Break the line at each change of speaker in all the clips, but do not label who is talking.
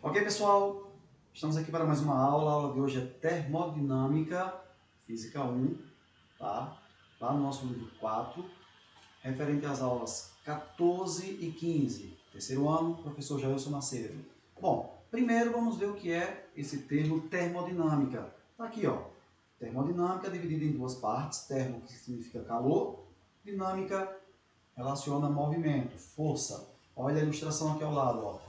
Ok, pessoal? Estamos aqui para mais uma aula. A aula de hoje é Termodinâmica, Física 1, tá? Lá no nosso livro 4, referente às aulas 14 e 15. Terceiro ano, professor Jailson Macedo. Bom, primeiro vamos ver o que é esse termo termodinâmica. Está aqui, ó. Termodinâmica dividida em duas partes. Termo, que significa calor. Dinâmica, relaciona movimento, força. Olha a ilustração aqui ao lado, ó.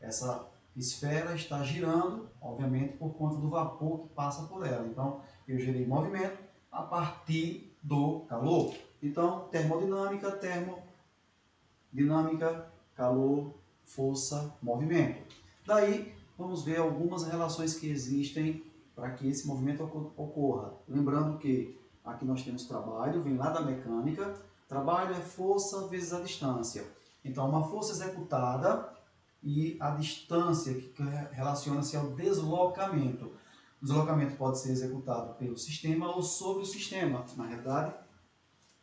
Essa esfera está girando, obviamente, por conta do vapor que passa por ela. Então, eu gerei movimento a partir do calor. Então, termodinâmica, calor, força, movimento. Daí, vamos ver algumas relações que existem para que esse movimento ocorra. Lembrando que aqui nós temos trabalho, vem lá da mecânica. Trabalho é força vezes a distância. Então, uma força executada e a distância, que relaciona-se ao deslocamento. O deslocamento pode ser executado pelo sistema ou sobre o sistema. Na realidade,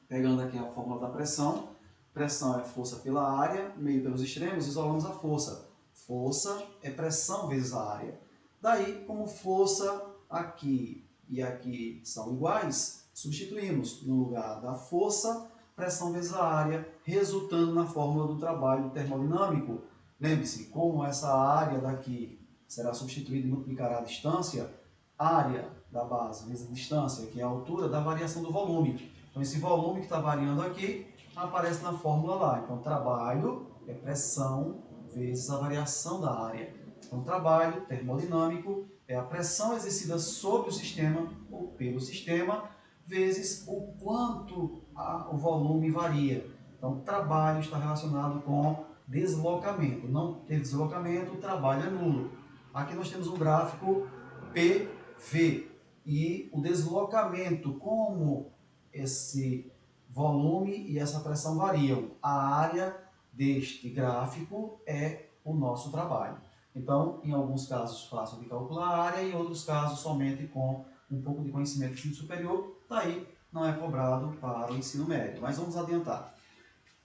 pegando aqui a fórmula da pressão, pressão é força pela área, meio pelos extremos, isolamos a força. Força é pressão vezes a área. Daí, como força aqui e aqui são iguais, substituímos no lugar da força, pressão vezes a área, resultando na fórmula do trabalho termodinâmico. Lembre-se, como essa área daqui será substituída e multiplicará a distância, área da base vezes a distância, que é a altura, da variação do volume. Então, esse volume que está variando aqui aparece na fórmula lá. Então, trabalho é pressão vezes a variação da área. Então, trabalho termodinâmico é a pressão exercida sobre o sistema ou pelo sistema vezes o quanto o volume varia. Então, trabalho está relacionado com deslocamento. Não ter deslocamento, o trabalho é nulo. Aqui nós temos um gráfico PV e o deslocamento, como esse volume e essa pressão variam. A área deste gráfico é o nosso trabalho. Então, em alguns casos, fácil de calcular a área, em outros casos, somente com um pouco de conhecimento do ensino superior, daí não é cobrado para o ensino médio. Mas vamos adiantar.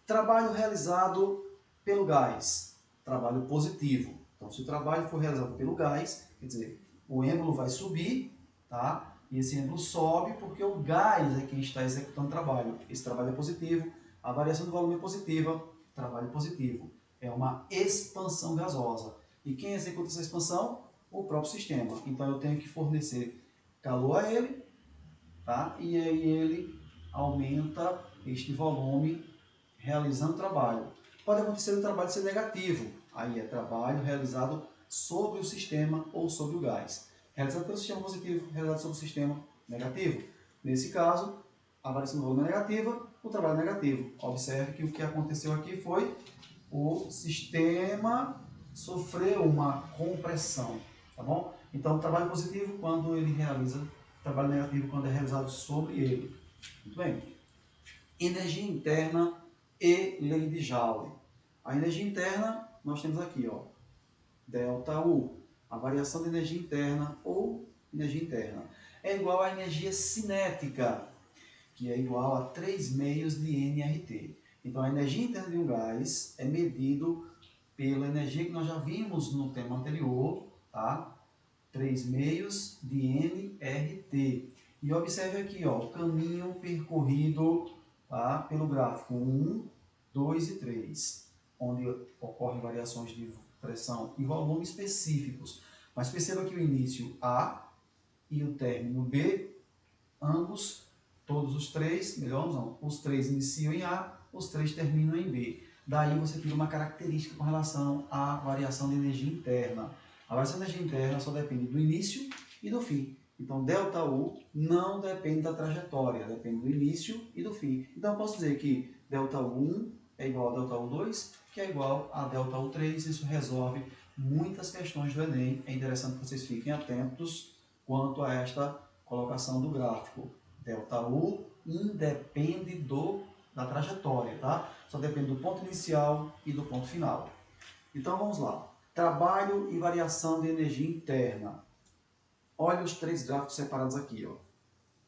Trabalho realizado pelo gás, trabalho positivo. Então, se o trabalho for realizado pelo gás, quer dizer, o êmbolo vai subir, tá? E esse êmbolo sobe porque o gás é quem está executando o trabalho. Esse trabalho é positivo, a variação do volume é positiva, trabalho positivo. É uma expansão gasosa. E quem executa essa expansão? O próprio sistema. Então, eu tenho que fornecer calor a ele, tá? E aí ele aumenta este volume realizando o trabalho. Pode acontecer o trabalho ser negativo, aí é trabalho realizado sobre o sistema ou sobre o gás. Realizado pelo sistema positivo, realizado sobre o sistema negativo. Nesse caso, a variação do volume é negativa, o trabalho é negativo. Observe que o que aconteceu aqui foi o sistema sofreu uma compressão, tá bom? Então, trabalho positivo quando ele realiza, trabalho negativo quando é realizado sobre ele. Muito bem. Energia interna e lei de Joule. A energia interna, nós temos aqui, ó, ΔU, a variação de energia interna ou energia interna, é igual à energia cinética, que é igual a 3 meios de nRT. Então, a energia interna de um gás é medido pela energia que nós já vimos no tema anterior, tá? 3 meios de nRT. E observe aqui, ó, o caminho percorrido, tá, pelo gráfico 1, 2 e 3, onde ocorrem variações de pressão e volume específicos. Mas perceba que o início A e o término B, ambos, todos os três, melhor não, os três iniciam em A, os três terminam em B. Daí você tira uma característica com relação à variação de energia interna. A variação de energia interna só depende do início e do fim. Então, ΔU não depende da trajetória, depende do início e do fim. Então, eu posso dizer que ΔU1 é igual a ΔU2, que é igual a ΔU3. Isso resolve muitas questões do Enem. É interessante que vocês fiquem atentos quanto a esta colocação do gráfico. ΔU independe da trajetória, tá? Só depende do ponto inicial e do ponto final. Então, vamos lá. Trabalho e variação de energia interna. Olha os três gráficos separados aqui, ó.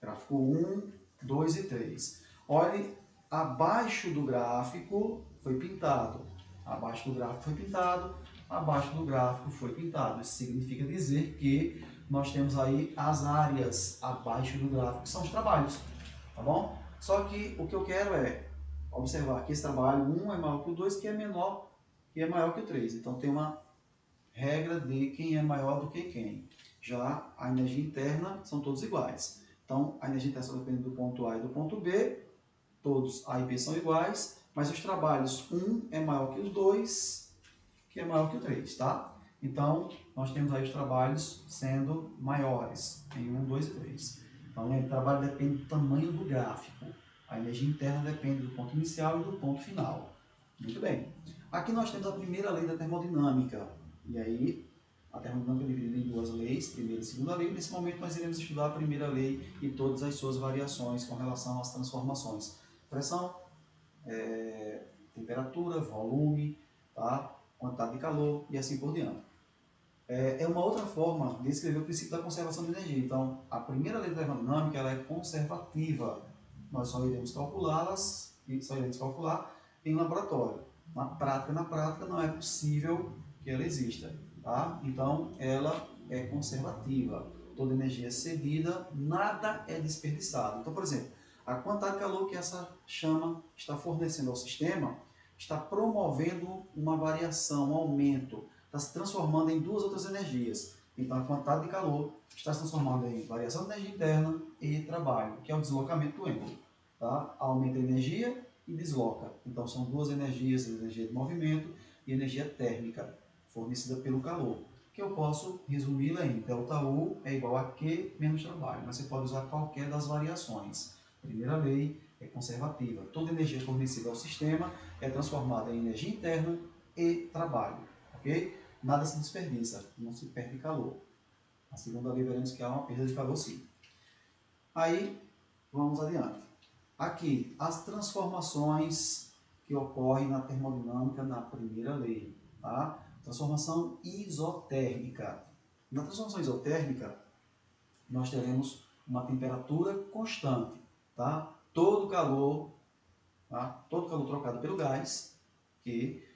Gráfico 1, 2 e 3. Olhe, abaixo do gráfico foi pintado. Abaixo do gráfico foi pintado. abaixo do gráfico foi pintado. Isso significa dizer que nós temos aí as áreas abaixo do gráfico, que são os trabalhos, tá bom? Só que o que eu quero é observar que esse trabalho 1 é maior que o 2, que é maior que o 3. Então tem uma regra de quem é maior do que quem. Já a energia interna são todos iguais. Então a energia interna só depende do ponto A e do ponto B, todos A e B são iguais, mas os trabalhos 1 é maior que o 2, que é maior que o 3, tá? Então, nós temos aí os trabalhos sendo maiores em 1, 2 e 3. Então, o trabalho depende do tamanho do gráfico. A energia interna depende do ponto inicial e do ponto final. Muito bem. Aqui nós temos a primeira lei da termodinâmica. E aí, a termodinâmica é dividida em duas leis, primeira e segunda lei. Nesse momento, nós iremos estudar a primeira lei e todas as suas variações com relação às transformações. Pressão, temperatura, volume, tá? Quantidade de calor e assim por diante. É uma outra forma de escrever o princípio da conservação de energia. Então, a primeira lei da termodinâmica ela é conservativa. Nós só iremos calculá-las e só iremos calcular em laboratório. Na prática não é possível que ela exista, tá? Então, ela é conservativa. Toda energia é cedida, nada é desperdiçado. Então, por exemplo, a quantidade de calor que essa chama está fornecendo ao sistema está promovendo uma variação, um aumento, está se transformando em duas outras energias. Então, a quantidade de calor está se transformando em variação de energia interna e trabalho, que é o deslocamento do êmbolo. Tá? Aumenta a energia e desloca. Então, são duas energias, energia de movimento e energia térmica, fornecida pelo calor, que eu posso resumi-la em ΔU é igual a Q menos trabalho, mas você pode usar qualquer das variações. Primeira lei é conservativa. Toda energia fornecida ao sistema é transformada em energia interna e trabalho. Ok? Nada se desperdiça, não se perde calor. A segunda lei veremos que há uma perda de calor sim. Aí, vamos adiante. Aqui, as transformações que ocorrem na termodinâmica na primeira lei. Tá? Transformação isotérmica. Na transformação isotérmica, nós teremos uma temperatura constante. Tá? Todo calor trocado pelo gás, que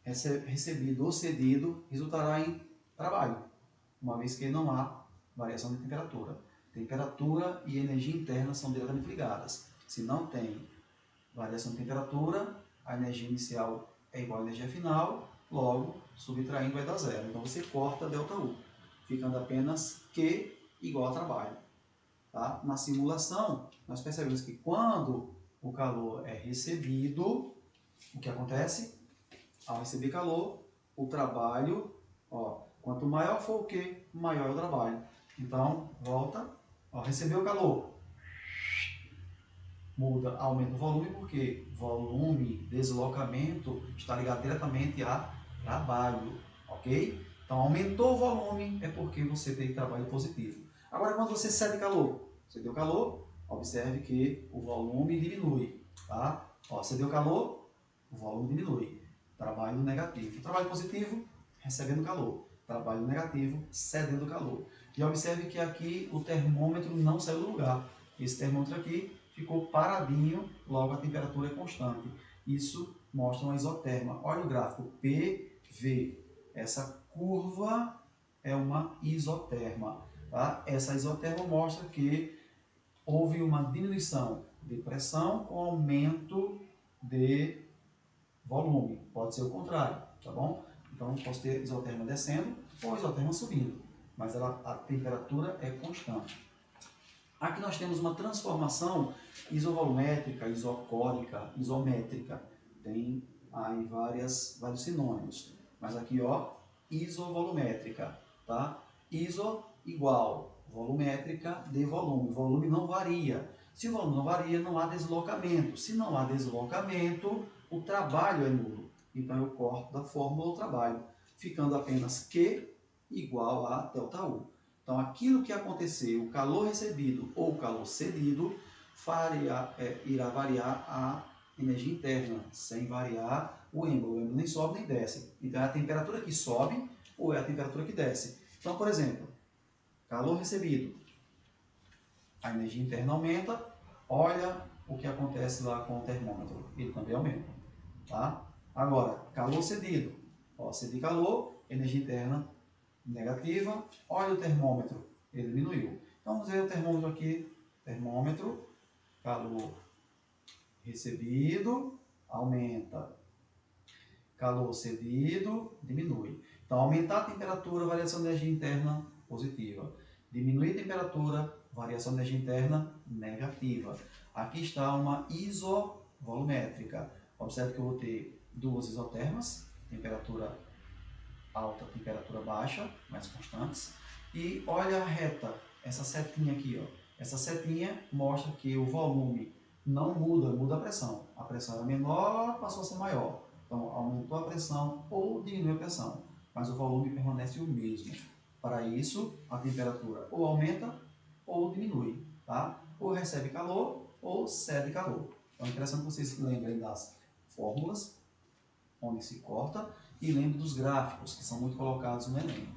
recebido ou cedido, resultará em trabalho, uma vez que não há variação de temperatura. Temperatura e energia interna são diretamente ligadas. Se não tem variação de temperatura, a energia inicial é igual à energia final, logo, subtraindo vai dar zero. Então você corta ΔU, ficando apenas Q igual a trabalho. Tá? Na simulação, nós percebemos que quando o calor é recebido, o que acontece? Ao receber calor, o trabalho, quanto maior for o Q, maior é o trabalho. Então, volta, recebeu o calor, muda, aumenta o volume, porque volume, deslocamento, está ligado diretamente a trabalho, ok? Então, aumentou o volume, é porque você tem trabalho positivo. Agora, quando você cede calor, você deu calor, observe que o volume diminui, tá? Você deu calor, o volume diminui. Trabalho negativo. Trabalho positivo, recebendo calor. Trabalho negativo, cedendo calor. E observe que aqui o termômetro não saiu do lugar. Esse termômetro aqui ficou paradinho, logo a temperatura é constante. Isso mostra uma isoterma. Olha o gráfico PV. Essa curva é uma isoterma. Tá? Essa isoterma mostra que houve uma diminuição de pressão com aumento de volume. Pode ser o contrário, tá bom? Então, posso ter isoterma descendo ou isoterma subindo, mas a temperatura é constante. Aqui nós temos uma transformação isovolumétrica, isocórica, isométrica. Tem aí vários sinônimos. Mas aqui, isovolumétrica, tá? Iso igual, volumétrica de volume. O volume não varia. Se o volume não varia, não há deslocamento. Se não há deslocamento, o trabalho é nulo. Então eu corto da fórmula o trabalho, ficando apenas Q igual a ΔU. Então aquilo que acontecer, o calor recebido ou o calor cedido, irá variar a energia interna, sem variar o êmbolo. O êmbolo nem sobe nem desce. Então é a temperatura que sobe ou é a temperatura que desce. Então, por exemplo, calor recebido, a energia interna aumenta, olha o que acontece lá com o termômetro, ele também aumenta. Tá? Agora, calor cedido, Ó, CD calor, energia interna negativa. Olha o termômetro, ele diminuiu. Então vamos ver o termômetro aqui. Termômetro, calor recebido, aumenta. Calor cedido, diminui. Então, aumentar a temperatura, variação de energia interna, positiva. Diminuir a temperatura, variação de energia interna, negativa. Aqui está uma isovolumétrica. Observe que eu vou ter duas isotermas, temperatura alta, temperatura baixa, mais constantes. E olha a reta, essa setinha aqui, ó. Essa setinha mostra que o volume não muda, muda a pressão. A pressão era menor, passou a ser maior. Então, aumentou a pressão ou diminuiu a pressão, mas o volume permanece o mesmo. Para isso, a temperatura ou aumenta ou diminui, tá? Ou recebe calor ou cede calor. Então, é interessante que vocês lembrem das fórmulas, onde se corta, e lembrem dos gráficos, que são muito colocados no Enem.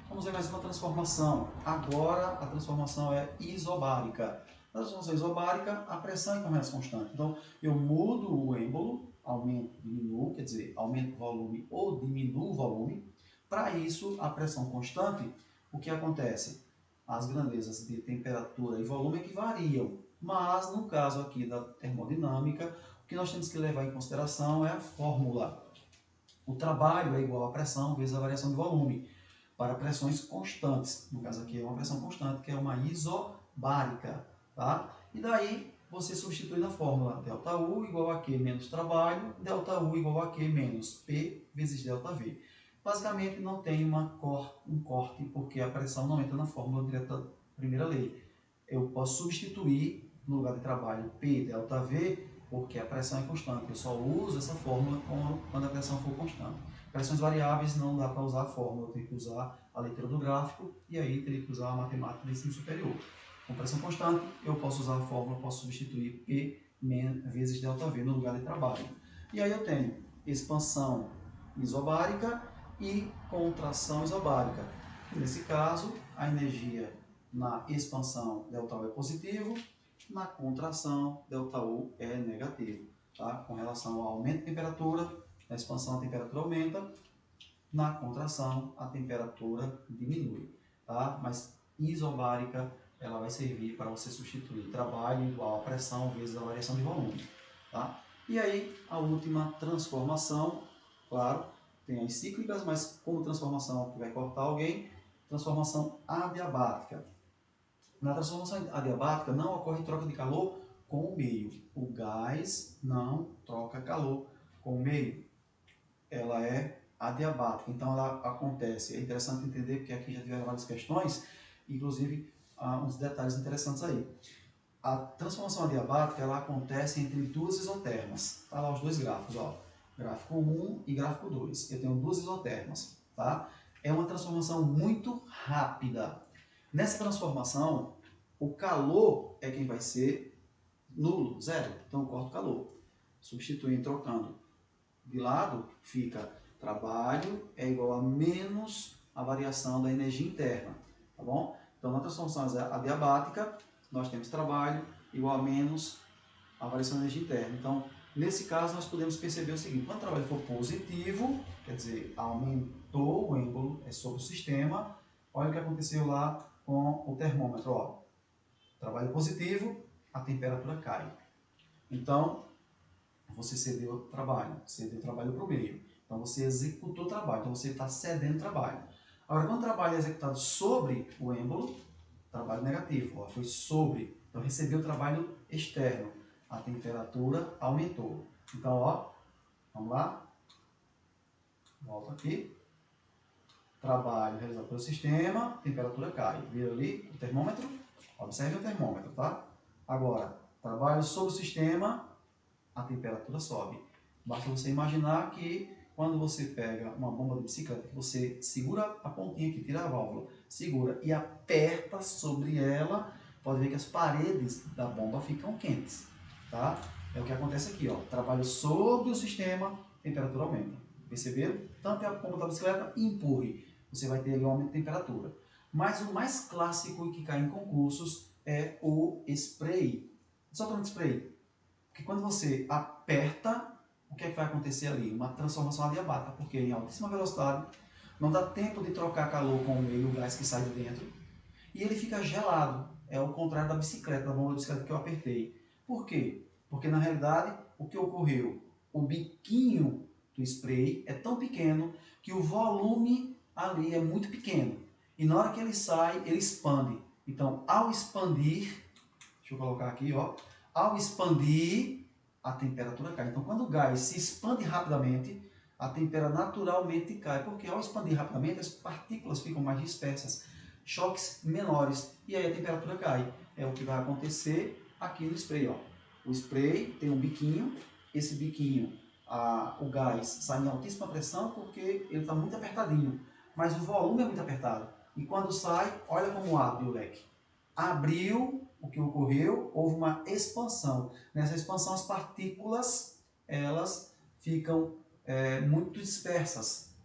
Vamos ver mais uma transformação. Agora, a transformação é isobárica. Na transformação isobárica, a pressão permanece constante. Então, eu mudo o êmbolo, aumento, diminuo, quer dizer, aumento o volume ou diminuo o volume. Para isso, a pressão constante, o que acontece? As grandezas de temperatura e volume é que variam, mas no caso aqui da termodinâmica, o que nós temos que levar em consideração é a fórmula. O trabalho é igual à pressão vezes a variação de volume, para pressões constantes. No caso aqui é uma pressão constante, que é uma isobárica. Tá? E daí você substitui na fórmula ΔU igual a Q menos trabalho, ΔU igual a Q menos P vezes ΔV. Basicamente não tem um corte, porque a pressão não entra na fórmula direta da primeira lei. Eu posso substituir no lugar de trabalho P ΔV, porque a pressão é constante. Eu só uso essa fórmula quando a pressão for constante. Pressões variáveis não dá para usar a fórmula, eu tenho que usar a leitura do gráfico e aí teria que usar a matemática de ensino superior. Com pressão constante, eu posso usar a fórmula, posso substituir P vezes ΔV no lugar de trabalho. E aí eu tenho expansão isobárica e contração isobárica. Nesse caso, a energia na expansão ΔU é positivo, na contração ΔU é negativo. Tá? Com relação ao aumento de temperatura, na expansão a temperatura aumenta, na contração a temperatura diminui. Tá? Mas isobárica ela vai servir para você substituir trabalho igual a pressão vezes a variação de volume. Tá? E aí a última transformação, claro, tem as cíclicas, mas como transformação que vai cortar alguém, transformação adiabática. Na transformação adiabática não ocorre troca de calor com o meio. O gás não troca calor com o meio. Ela é adiabática, então ela acontece. É interessante entender porque aqui já tiveram várias questões, inclusive uns detalhes interessantes aí. A transformação adiabática ela acontece entre duas isotermas. Tá lá os dois gráficos, ó. Gráfico 1 e gráfico 2. Eu tenho duas isotermas, tá? É uma transformação muito rápida. Nessa transformação, o calor é quem vai ser nulo, zero. Então eu corto o calor. Substituindo, trocando de lado, fica trabalho é igual a menos a variação da energia interna. Tá bom? Então na transformação adiabática, nós temos trabalho igual a menos a variação da energia interna. Então, nesse caso, nós podemos perceber o seguinte: quando o trabalho for positivo, quer dizer, aumentou o êmbolo sobre o sistema, olha o que aconteceu lá com o termômetro. Ó. Trabalho positivo, a temperatura cai. Então, você cedeu trabalho para o meio. Então, você executou trabalho, então você está cedendo trabalho. Agora, quando o trabalho é executado sobre o êmbolo, trabalho negativo, ó, foi sobre, então recebeu trabalho externo, a temperatura aumentou. Então, ó, vamos lá, volta aqui, trabalho realizado pelo sistema, temperatura cai. Viu ali o termômetro? Observe o termômetro, tá? Agora, trabalho sobre o sistema, a temperatura sobe. Basta você imaginar que quando você pega uma bomba de bicicleta, que você segura a pontinha aqui, tira a válvula, segura e aperta sobre ela, pode ver que as paredes da bomba ficam quentes. Tá? É o que acontece aqui. Ó. Trabalho sobre o sistema, temperatura aumenta. Perceberam? Tanto é a bomba da bicicleta, empurre. Você vai ter ali um aumento de temperatura. Mas o mais clássico e que cai em concursos é o spray. Exatamente spray. Porque quando você aperta, o que é que vai acontecer ali? Uma transformação adiabática, porque em altíssima velocidade não dá tempo de trocar calor com o meio, o gás que sai de dentro, e ele fica gelado. É o contrário da bicicleta, da bomba da bicicleta que eu apertei. Por quê? Porque na realidade o que ocorreu? O biquinho do spray é tão pequeno que o volume ali é muito pequeno. E na hora que ele sai, ele expande. Então, ao expandir, deixa eu colocar aqui, ó, ao expandir, a temperatura cai. Então, quando o gás se expande rapidamente, a temperatura naturalmente cai, porque ao expandir rapidamente, as partículas ficam mais dispersas, choques menores, e aí a temperatura cai. É o que vai acontecer aqui no spray, ó. O spray tem um biquinho, esse biquinho, o gás sai em altíssima pressão porque ele está muito apertadinho, mas o volume é muito apertado. E quando sai, olha como abre o leque. Abriu, o que ocorreu? Houve uma expansão. Nessa expansão, as partículas elas ficam muito dispersas,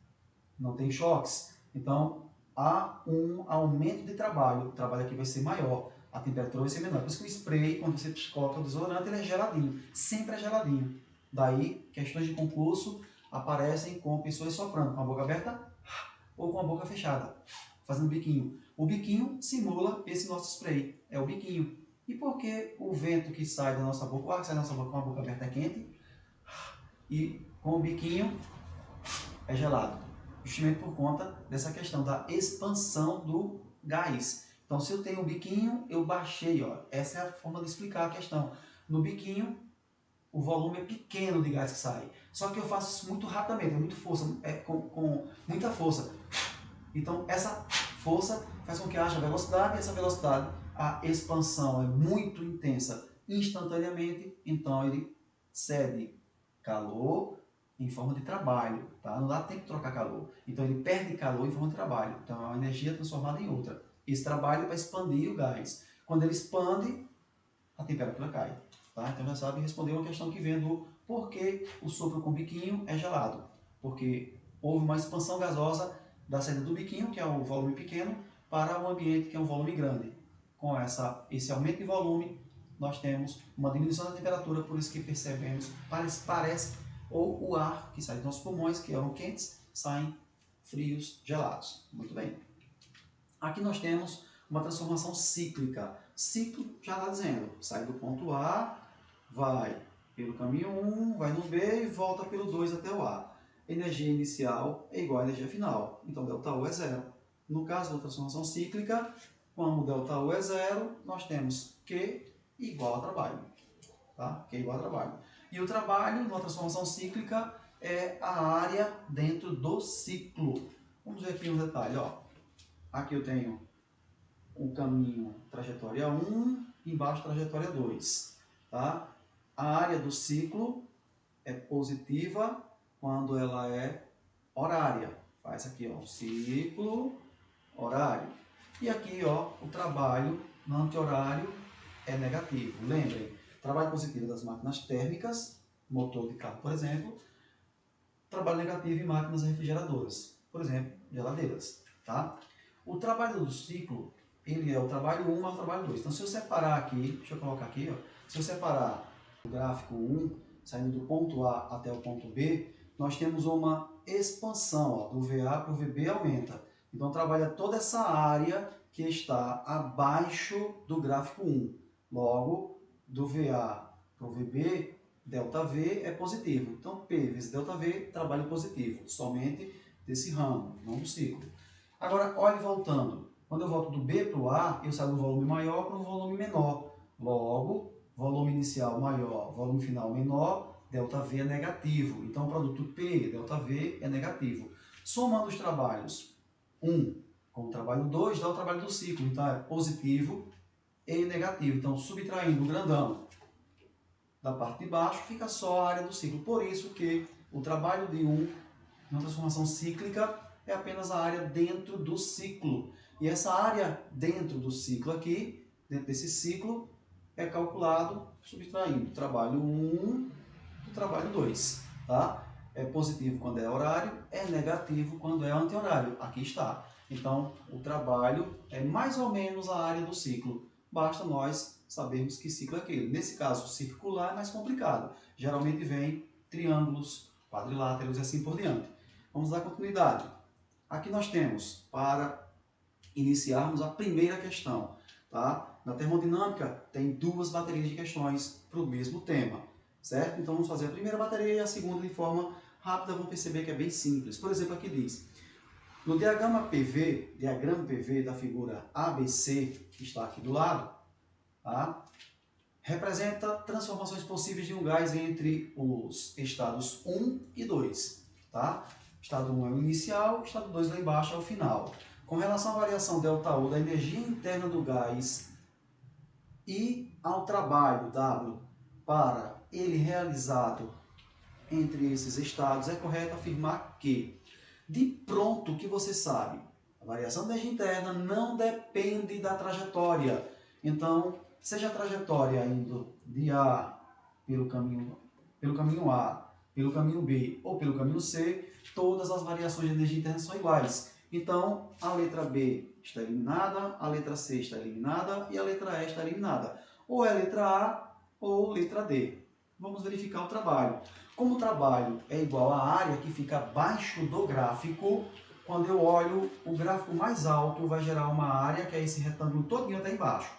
não tem choques. Então, há um aumento de trabalho. O trabalho aqui vai ser maior, a temperatura vai ser menor. Por isso que o spray, quando você coloca o desodorante, ele é geladinho, sempre é geladinho. Daí, questões de concurso aparecem com pessoas soprando com a boca aberta ou com a boca fechada, fazendo biquinho. O biquinho simula esse nosso spray, é o biquinho. E por que o vento que sai da nossa boca, o ar que sai da nossa boca com a boca aberta é quente e com o biquinho é gelado? Justamente por conta dessa questão da expansão do gás. Então, se eu tenho o biquinho, eu baixei, ó. Essa é a forma de explicar a questão. No biquinho, o volume é pequeno de gás que sai. Só que eu faço isso muito rapidamente, com muita força. Então, essa força faz com que haja velocidade, e essa velocidade, a expansão é muito intensa instantaneamente, então ele cede calor em forma de trabalho, tá? Não dá tempo de trocar calor. Então ele perde calor em forma de trabalho. Então é uma energia transformada em outra. Esse trabalho vai expandir o gás. Quando ele expande, a temperatura cai. Tá? Então já sabe responder uma questão que vem do porquê o sopro com biquinho é gelado. Porque houve uma expansão gasosa da saída do biquinho, que é um volume pequeno, para o ambiente, que é um volume grande. Com esse aumento de volume, nós temos uma diminuição da temperatura, por isso que percebemos, parece ou o ar que sai dos nossos pulmões, que eram quentes, saem frios, gelados. Muito bem. Aqui nós temos uma transformação cíclica. Ciclo já está dizendo, sai do ponto A, vai pelo caminho 1, vai no B e volta pelo 2 até o A. Energia inicial é igual à energia final, então ΔU é zero. No caso da transformação cíclica, como ΔU é zero, nós temos Q igual a trabalho. Tá? Q igual a trabalho. E o trabalho, numa transformação cíclica, é a área dentro do ciclo. Vamos ver aqui um detalhe. Ó. Aqui eu tenho o caminho trajetória 1, embaixo trajetória 2. Tá? A área do ciclo é positiva quando ela é horária. Faz aqui, ó, ciclo horário. E aqui, ó, o trabalho no anti-horário é negativo. Lembrem, trabalho positivo das máquinas térmicas, motor de carro, por exemplo, trabalho negativo em máquinas refrigeradoras, por exemplo, geladeiras. Tá? O trabalho do ciclo, ele é o trabalho 1 ao trabalho 2. Então, se eu separar aqui, deixa eu colocar aqui, ó, se eu separar o gráfico 1, saindo do ponto A até o ponto B, nós temos uma expansão, ó, do VA para o VB aumenta. Então, trabalha toda essa área que está abaixo do gráfico 1. Logo, do VA para o VB, ΔV é positivo. Então, P vezes ΔV, trabalho positivo, somente desse ramo, não do ciclo. Agora, olhe voltando. Quando eu volto do B para o A, eu saio do volume maior para um volume menor. Logo, volume inicial maior, volume final menor, ΔV é negativo. Então, o produto P, ΔV, é negativo. Somando os trabalhos 1 com o trabalho 2, dá o trabalho do ciclo. Então, é positivo e negativo. Então, subtraindo o grandão da parte de baixo, fica só a área do ciclo. Por isso que o trabalho de 1, na transformação cíclica, é apenas a área dentro do ciclo. E essa área dentro do ciclo aqui, dentro desse ciclo, é calculado subtraindo o trabalho 1 do trabalho 2. Tá? É positivo quando é horário, é negativo quando é anti-horário. Aqui está. Então, o trabalho é mais ou menos a área do ciclo. Basta nós sabermos que ciclo é aquele. Nesse caso, circular é mais complicado. Geralmente vem triângulos, quadriláteros e assim por diante. Vamos dar continuidade. Aqui nós temos, para iniciarmos a primeira questão, tá? Na termodinâmica tem duas baterias de questões para o mesmo tema, certo? Então vamos fazer a primeira bateria e a segunda de forma rápida, vão perceber que é bem simples. Por exemplo, aqui diz, no diagrama PV da figura ABC, que está aqui do lado, tá? Representa transformações possíveis de um gás entre os estados 1 e 2. Tá? Estado 1 é o inicial, estado 2 lá embaixo é o final. Com relação à variação ΔU da energia interna do gás e ao trabalho W para ele realizado entre esses estados, é correto afirmar que, de pronto, o que você sabe, a variação da energia interna não depende da trajetória. Então, seja a trajetória indo de A pelo caminho A, pelo caminho B ou pelo caminho C, todas as variações de energia interna são iguais. Então, a letra B está eliminada, a letra C está eliminada e a letra E está eliminada. Ou é a letra A ou letra D. Vamos verificar o trabalho. Como o trabalho é igual à área que fica abaixo do gráfico, quando eu olho o gráfico mais alto, vai gerar uma área, que é esse retângulo todinho até embaixo.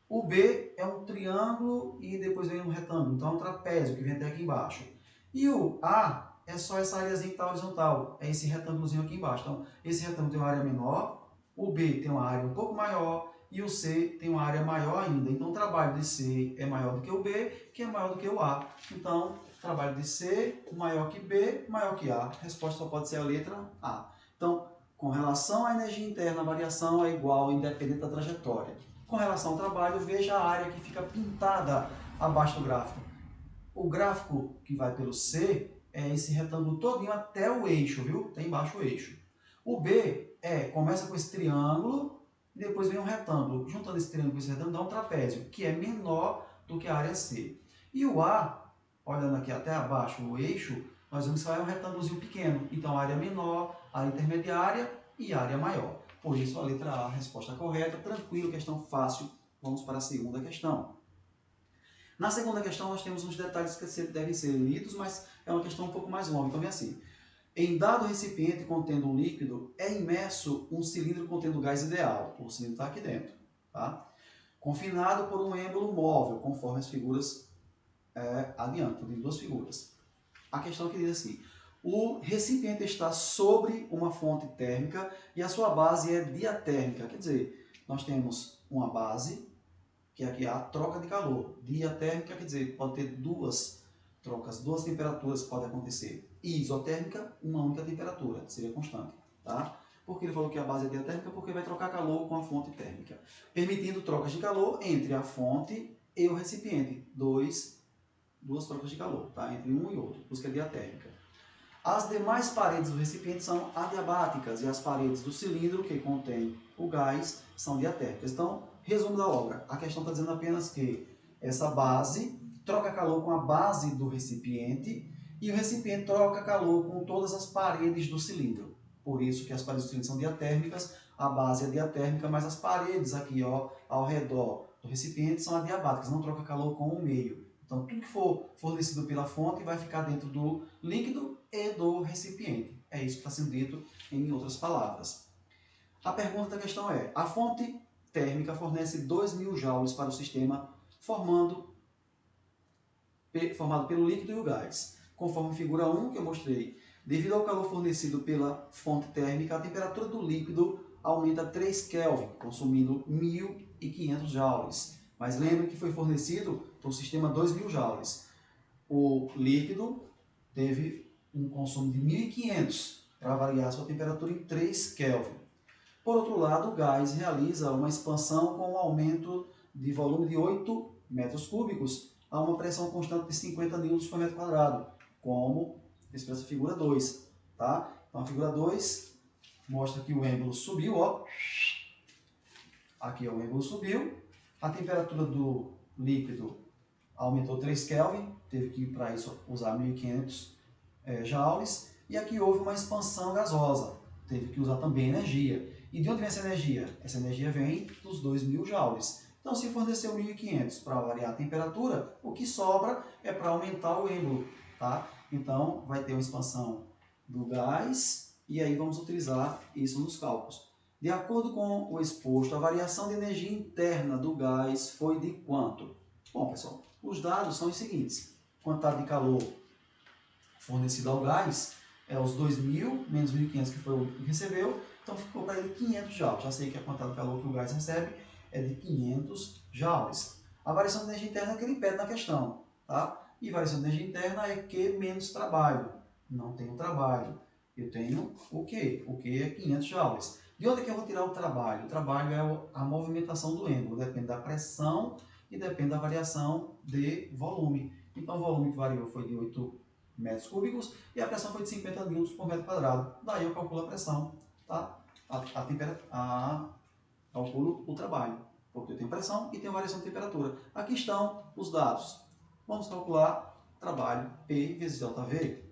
O B é um triângulo e depois vem um retângulo, então é um trapézio que vem até aqui embaixo. E o A é só essa áreazinha que está horizontal, é esse retângulozinho aqui embaixo. Então, esse retângulo tem uma área menor, o B tem uma área um pouco maior e o C tem uma área maior ainda. Então, o trabalho de C é maior do que o B, que é maior do que o A. Então, o trabalho de C maior que B, maior que A. A resposta só pode ser a letra A. Então, com relação à energia interna, a variação é igual independente da trajetória. Com relação ao trabalho, veja a área que fica pintada abaixo do gráfico. O gráfico que vai pelo C é esse retângulo todinho até o eixo, viu? Tem embaixo o eixo. O B começa com esse triângulo e depois vem um retângulo. Juntando esse triângulo com esse retângulo dá um trapézio, que é menor do que a área C. E o A, olhando aqui até abaixo o eixo, nós vemos que vai um retângulozinho pequeno. Então, área menor, área intermediária e área maior. Por isso, a letra A, a resposta correta. Tranquilo, questão fácil. Vamos para a segunda questão. Na segunda questão, nós temos uns detalhes que devem ser lidos, mas é uma questão um pouco mais longa. Então, vem assim. Em dado recipiente contendo um líquido, é imerso um cilindro contendo gás ideal. O cilindro está aqui dentro. Tá? Confinado por um êmbolo móvel, conforme as figuras adiante. Tem duas figuras. A questão que diz assim. O recipiente está sobre uma fonte térmica e a sua base é diatérmica. Quer dizer, nós temos uma base, que aqui é a troca de calor. Diatérmica quer dizer, pode ter duas trocas, duas temperaturas podem acontecer. E isotérmica, uma única temperatura, seria constante. Tá? Por que ele falou que a base é diatérmica? Porque vai trocar calor com a fonte térmica, permitindo trocas de calor entre a fonte e o recipiente. Duas trocas de calor, tá? Entre um e outro, por isso que é diatérmica. As demais paredes do recipiente são adiabáticas e as paredes do cilindro que contém o gás são diatérmicas. Então, resumo da obra. A questão está dizendo apenas que essa base troca calor com a base do recipiente e o recipiente troca calor com todas as paredes do cilindro. Por isso que as paredes do cilindro são diatérmicas, a base é diatérmica, mas as paredes aqui ao redor do recipiente são adiabáticas, não troca calor com o meio. Então, tudo que for fornecido pela fonte vai ficar dentro do líquido e do recipiente. É isso que está sendo dito em outras palavras. A pergunta da questão é, a fonte térmica fornece 2.000 joules para o sistema formado pelo líquido e o gás. Conforme a figura 1 que eu mostrei, devido ao calor fornecido pela fonte térmica, a temperatura do líquido aumenta 3 Kelvin, consumindo 1.500 joules. Mas lembre que foi fornecido para o sistema 2.000 joules. O líquido teve um consumo de 1.500 para variar sua temperatura em 3 Kelvin. Por outro lado, o gás realiza uma expansão com um aumento de volume de 8 metros cúbicos a uma pressão constante de 50 newtons por metro quadrado, como expressa a figura 2. Tá? Então, a figura 2 mostra que o êmbolo subiu, ó. Aqui o êmbolo subiu. A temperatura do líquido aumentou 3 Kelvin, teve que para isso usar 1.500 joules. E aqui houve uma expansão gasosa, teve que usar também energia. E de onde vem essa energia? Essa energia vem dos 2.000 joules. Então, se forneceu 1.500 para variar a temperatura, o que sobra é para aumentar o êmbolo. tá? Então, vai ter uma expansão do gás e aí vamos utilizar isso nos cálculos. De acordo com o exposto, a variação de energia interna do gás foi de quanto? Bom, pessoal, os dados são os seguintes. Quantidade de calor fornecido ao gás é os 2.000 menos 1.500 que foi o que recebeu, então ficou para ele 500 joules. Já sei que a quantidade de calor que o gás recebe é de 500 joules. A variação de energia interna é o que ele pede na questão, tá? E variação de energia interna é Q menos trabalho. Não tenho trabalho. Eu tenho o Q. O Q é 500 joules. De onde é que eu vou tirar o trabalho? O trabalho é a movimentação do êmbolo. Depende da pressão e depende da variação de volume. Então, o volume que variou foi de 8 metros cúbicos e a pressão foi de 50 newtons por metro quadrado. Daí eu calculo a pressão, tá? Calculo o trabalho, porque eu tenho pressão e tenho variação de temperatura. Aqui estão os dados. Vamos calcular trabalho P vezes ΔV.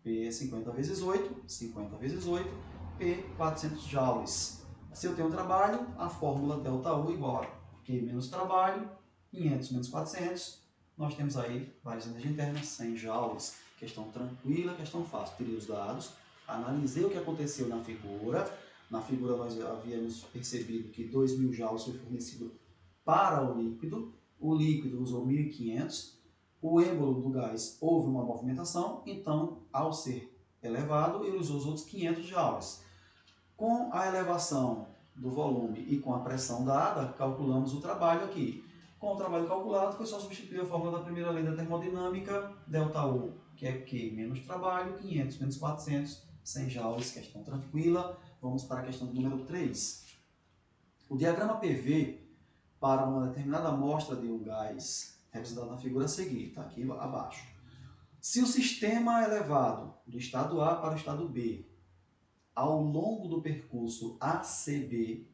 P é 50 vezes 8, 50 vezes 8, P 400 joules. Se eu tenho trabalho, a fórmula ΔU igual a Q menos trabalho, 500 menos 400, nós temos aí variação de energia interna, 100 joules. Questão tranquila, questão fácil. Tirei os dados, analisei o que aconteceu na figura. Na figura nós havíamos percebido que 2.000 joules foi fornecido para o líquido usou 1.500, o êmbolo do gás houve uma movimentação, então, ao ser elevado, ele usou os outros 500 joules. Com a elevação do volume e com a pressão dada, calculamos o trabalho aqui. Com o trabalho calculado, foi só substituir a fórmula da primeira lei da termodinâmica, ΔU, que é Q menos trabalho, 500 menos 400, 100 joules, questão tranquila. Vamos para a questão número 3. O diagrama PV para uma determinada amostra de um gás, representado na figura a seguir, está aqui abaixo. Se o sistema é levado do estado A para o estado B, ao longo do percurso ACB,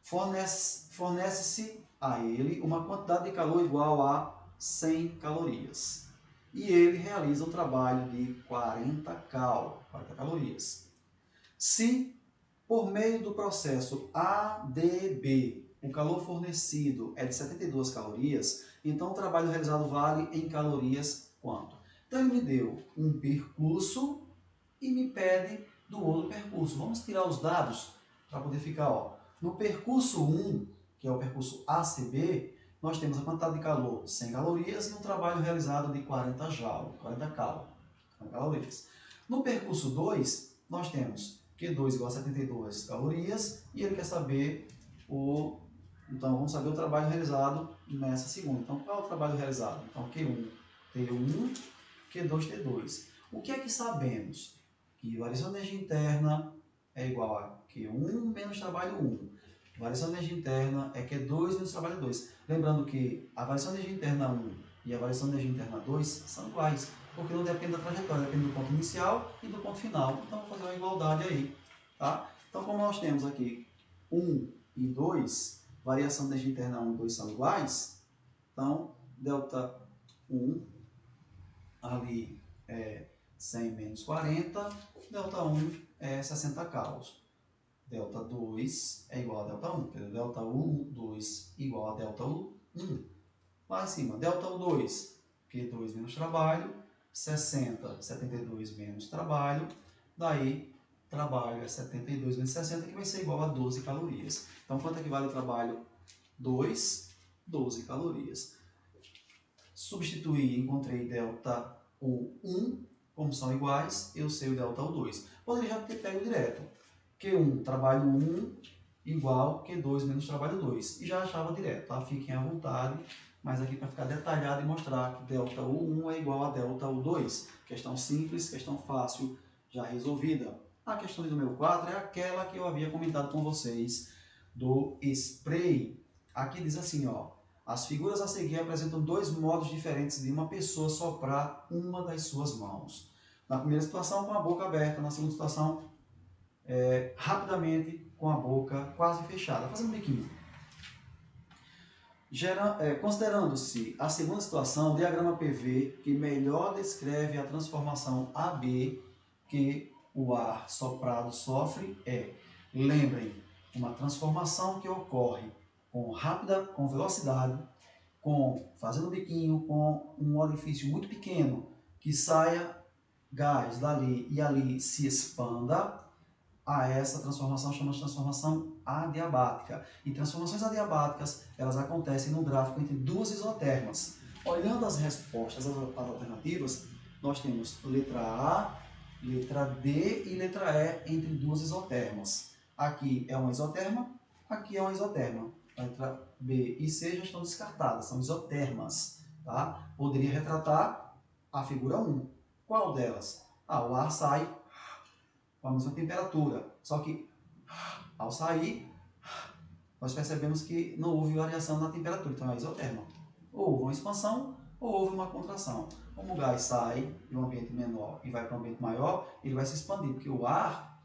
fornece-se a ele uma quantidade de calor igual a 100 calorias. E ele realiza um trabalho de 40 calorias. Se, por meio do processo ADB, o calor fornecido é de 72 calorias, então o trabalho realizado vale em calorias quanto? Então ele me deu um percurso e me pede do outro percurso. Vamos tirar os dados para poder ficar, ó. No percurso 1, que é o percurso ACB, nós temos a quantidade de calor 100 calorias e um trabalho realizado de 40 calorias. No percurso 2, nós temos Q2 igual a 72 calorias e ele quer saber o... Então, vamos saber o trabalho realizado nessa segunda. Então, qual é o trabalho realizado? Então, Q1, T1, Q2, T2. O que é que sabemos? Que variação de energia interna é igual a Q1 menos trabalho 1. Variação de energia interna é Q2 menos trabalho 2. Lembrando que a variação de energia interna 1 e a variação de energia interna 2 são iguais, porque não depende da trajetória, depende do ponto inicial e do ponto final. Então, vou fazer uma igualdade aí. Tá? Então, como nós temos aqui 1 e 2, variação de energia interna 1 e 2 são iguais, então, ΔU ali é 100 menos 40, ΔU é 60 calos. ΔU2 é igual a ΔU1, ΔU2 igual a ΔU1. Lá em cima, ΔU2, Q2 menos trabalho, 60, 72 menos trabalho, daí trabalho é 72 menos 60, que vai ser igual a 12 calorias. Então, quanto equivale o trabalho? 12 calorias. Substituí, encontrei ΔU1, como são iguais, eu sei o ΔU2. Poderia já ter pego direto. Q1, trabalho 1, igual Q2 menos trabalho 2. E já achava direto, tá? Fiquem à vontade, mas aqui para ficar detalhado e mostrar que ΔU1 é igual a ΔU2. Questão simples, questão fácil, já resolvida. A questão de número 4 é aquela que eu havia comentado com vocês do spray. Aqui diz assim, ó. As figuras a seguir apresentam dois modos diferentes de uma pessoa soprar uma das suas mãos. Na primeira situação, com a boca aberta. Na segunda situação, rapidamente, com a boca quase fechada. Fazendo um biquinho. Considerando-se a segunda situação, o diagrama PV que melhor descreve a transformação AB que o ar soprado sofre é, lembrem, uma transformação que ocorre com velocidade fazendo biquinho com um orifício muito pequeno, que saia gás dali e ali se expanda, a essa transformação chamamos de transformação adiabática. E transformações adiabáticas, elas acontecem no gráfico entre duas isotermas. Olhando as respostas, as alternativas, nós temos letra A, letra D e letra E entre duas isotermas. Aqui é uma isoterma, aqui é uma isoterma. A letra B e C já estão descartadas, são isotermas. Tá? Poderia retratar a figura 1. Qual delas? O ar sai com a mesma temperatura, só que ao sair, nós percebemos que não houve variação na temperatura, então é isoterma. Ou houve uma expansão, ou houve uma contração. Como o gás sai de um ambiente menor e vai para um ambiente maior, ele vai se expandir, porque o ar,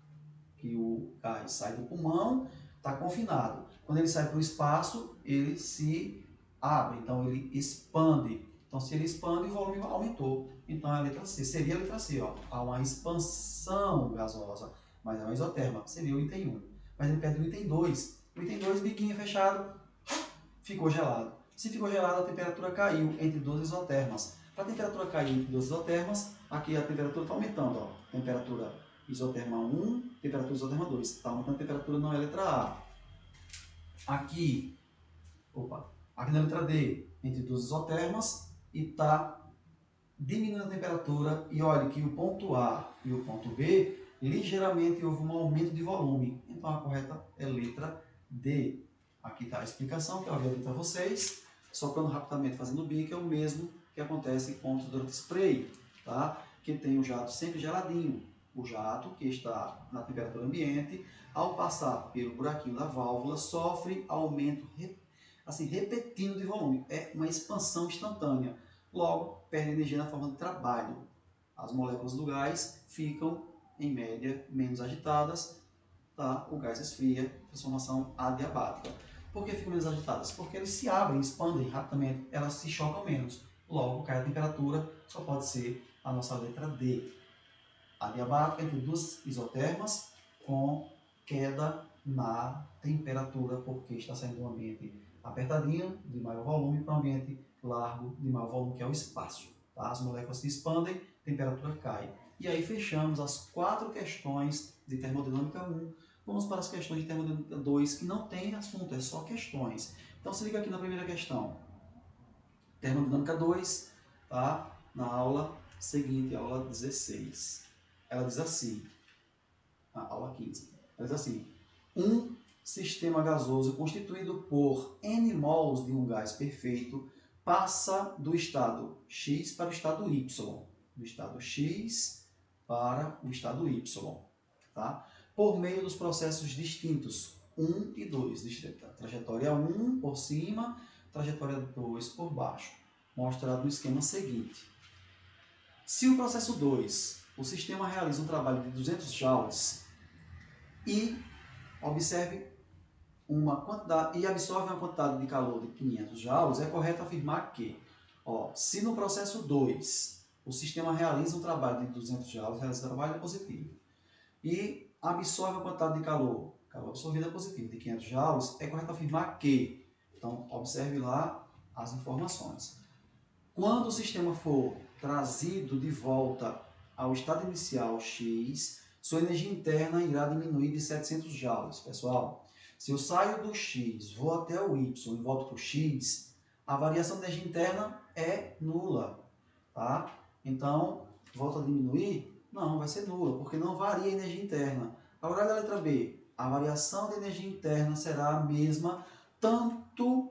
que o gás sai do pulmão, está confinado. Quando ele sai para o espaço, ele se abre, então ele expande. Então, se ele expande, o volume aumentou. Então, é a letra C. Seria a letra C. Ó. Há uma expansão gasosa, mas é uma isoterma. Seria o item 1. Mas ele pede o item 2. O item 2, biquinho fechado, ficou gelado. Se ficou gelado, a temperatura caiu entre duas isotermas. Para a temperatura cair entre duas isotermas, aqui a temperatura está aumentando. Ó. Temperatura isoterma 1, temperatura isoterma 2. Está aumentando a temperatura, não é a letra A. Aqui na letra D, entre duas isotermas, e está diminuindo a temperatura. E olhe que o ponto A e o ponto B, ligeiramente houve um aumento de volume. Então a correta é letra D. Aqui está a explicação que eu havia dito para vocês. Soprando rapidamente, fazendo o bico, é o mesmo que acontece com o desodorante spray, tá? Que tem o jato sempre geladinho. O jato, que está na temperatura ambiente, ao passar pelo buraquinho da válvula, sofre aumento assim, repetindo de volume. É uma expansão instantânea. Logo, perde energia na forma de trabalho. As moléculas do gás ficam, em média, menos agitadas, tá? O gás esfria, transformação adiabática. Por que ficam menos agitadas? Porque eles se abrem, expandem rapidamente, elas se chocam menos. Logo, cai a temperatura, só pode ser a nossa letra D. Adiabática entre duas isotermas com queda na temperatura, porque está saindo de um ambiente apertadinho, de maior volume, para um ambiente largo, de maior volume, que é o espaço. Tá? As moléculas se expandem, temperatura cai. E aí fechamos as 4 questões de termodinâmica 1. Vamos para as questões de termodinâmica 2, que não tem assunto, é só questões. Então se liga aqui na primeira questão. Termodinâmica 2, tá? Na aula seguinte, aula 16. Ela diz assim, na aula 15, ela diz assim: um sistema gasoso constituído por N mols de um gás perfeito passa do estado X para o estado Y. Do estado X para o estado Y. Tá? Por meio dos processos distintos 1 e 2. Trajetória 1 por cima, trajetória 2 por baixo. Mostrado no esquema seguinte. Se o processo 2, o sistema realiza um trabalho de 200 joules e observe uma quantidade e absorve uma quantidade de calor de 500 joules, é correto afirmar que, se no processo 2 o sistema realiza um trabalho de 200 joules, realiza um trabalho positivo, e absorve uma quantidade de calor absorvido é positivo, de 500 joules, é correto afirmar que, então observe lá as informações. Quando o sistema for trazido de volta ao estado inicial X, sua energia interna irá diminuir de 700 joules. Pessoal, se eu saio do X, vou até o Y e volto para o X, a variação de energia interna é nula. Tá? Então, volta a diminuir? Não, vai ser nula, porque não varia a energia interna. Agora, olha a letra B. A variação de energia interna será a mesma tanto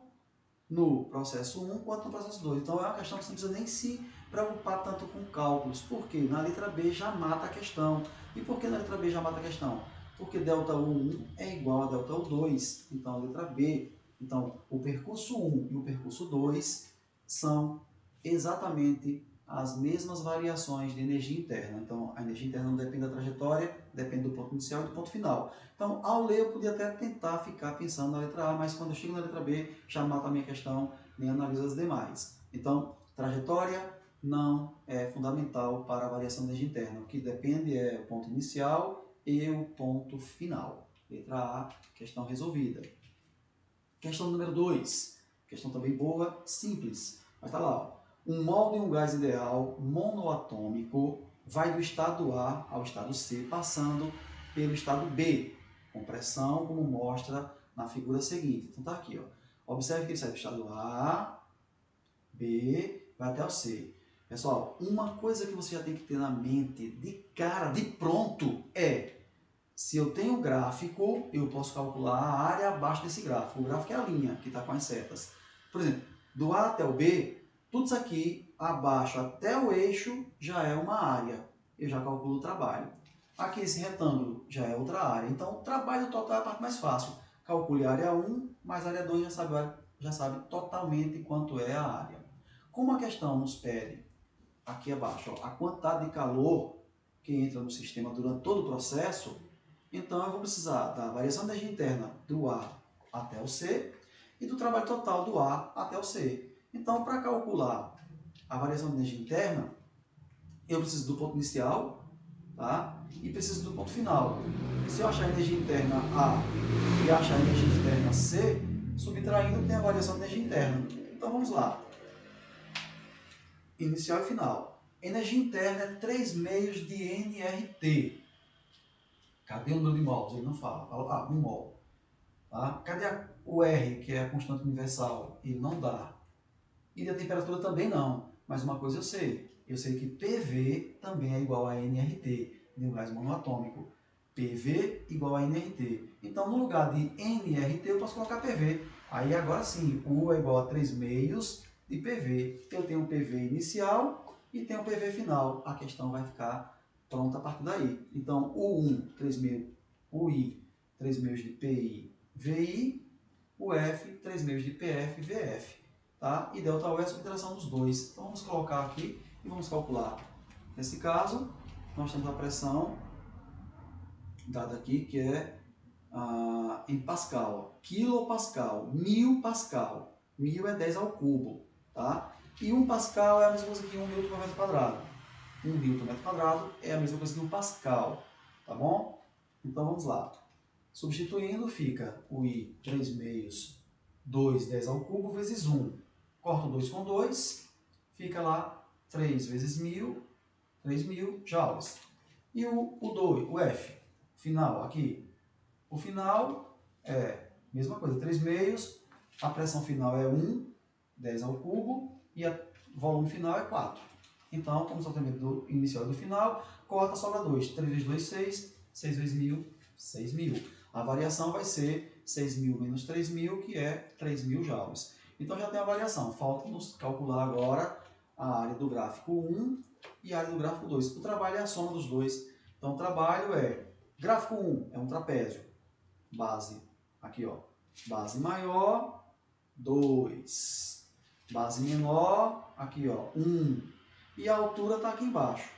no processo 1 quanto no processo 2. Então é uma questão que você não precisa nem se preocupar tanto com cálculos. Por quê? Na letra B já mata a questão. E por que na letra B já mata a questão? Porque ΔU1 é igual a ΔU2. Então a letra B. Então o percurso 1 e o percurso 2 são exatamente as mesmas variações de energia interna. Então a energia interna não depende da trajetória, depende do ponto inicial e do ponto final. Então, ao ler, eu podia até tentar ficar pensando na letra A, mas quando eu chego na letra B, já mata a minha questão, nem analiso as demais. Então, trajetória não é fundamental para a variação de energia interna. O que depende é o ponto inicial e o ponto final. Letra A, questão resolvida. Questão número 2. Questão também boa, simples. Mas tá lá, ó. Um mol de um gás ideal monoatômico vai do estado A ao estado C, passando pelo estado B, com pressão, como mostra na figura seguinte. Então tá aqui, ó. Observe que ele sai do estado A, B, vai até o C. Pessoal, uma coisa que você já tem que ter na mente de cara, de pronto, é: se eu tenho um gráfico, eu posso calcular a área abaixo desse gráfico. O gráfico é a linha que está com as setas. Por exemplo, do A até o B, tudo isso aqui, abaixo até o eixo, já é uma área. Eu já calculo o trabalho. Aqui esse retângulo já é outra área. Então, o trabalho total é a parte mais fácil. Calcule a área 1 mais a área 2, já sabe totalmente quanto é a área. Como a questão nos pede, aqui abaixo, ó, a quantidade de calor que entra no sistema durante todo o processo, então eu vou precisar da variação de energia interna do A até o C e do trabalho total do A até o C. Então, para calcular a variação de energia interna, eu preciso do ponto inicial, tá? E preciso do ponto final. Se eu achar a energia interna A e achar a energia interna C, subtraindo tem a variação de energia interna. Então vamos lá. Inicial e final. Energia interna é 3 meios de nRT. Cadê o número de mols? Ele não fala. Fala, 1 mol. Tá? Cadê o R, que é a constante universal? Ele não dá. E a temperatura também não. Mas uma coisa eu sei. Eu sei que PV também é igual a nRT, de um gás monoatômico. PV igual a nRT. Então, no lugar de nRT, eu posso colocar PV. Aí, agora sim, U é igual a 3 meios de PV. Eu tenho o PV inicial e tenho o PV final. A questão vai ficar pronta a partir daí. Então, U1, 3 meios, UI, 3 meios de PI, VI, o F, 3 meios de PF, VF. Tá? E ΔU é a subtração dos dois. Então, vamos colocar aqui e vamos calcular. Nesse caso, nós temos a pressão dada aqui, que é em Pascal, quilopascal, 1000 Pascal. 1000 é 10 ao cubo, tá? E 1 Pascal é a mesma coisa que 1 Newton por metro quadrado. 1 Newton por metro quadrado é a mesma coisa que 1 Pascal, tá bom? Então vamos lá. Substituindo, fica o I 3 meios, 2, 10 ao cubo, vezes 1. Corta o 2 com 2, fica lá 3 vezes 1000, 3000 joules. E o 2, o F, final aqui. O final é a mesma coisa, 3 meios, a pressão final é 1, 10 ao cubo, e o volume final é 4. Então, como tratamento do inicial e do final, corta, sobra 2. 3 vezes 2, 6, 6 vezes 1000, 6000. A variação vai ser 6.000 menos 3.000, que é 3.000 joules. Então já tem a variação. Falta-nos calcular agora a área do gráfico 1 e a área do gráfico 2. O trabalho é a soma dos dois. Então o trabalho é, gráfico 1 é um trapézio. Base, aqui ó, base maior, 2. Base menor, aqui ó, 1. E a altura está aqui embaixo.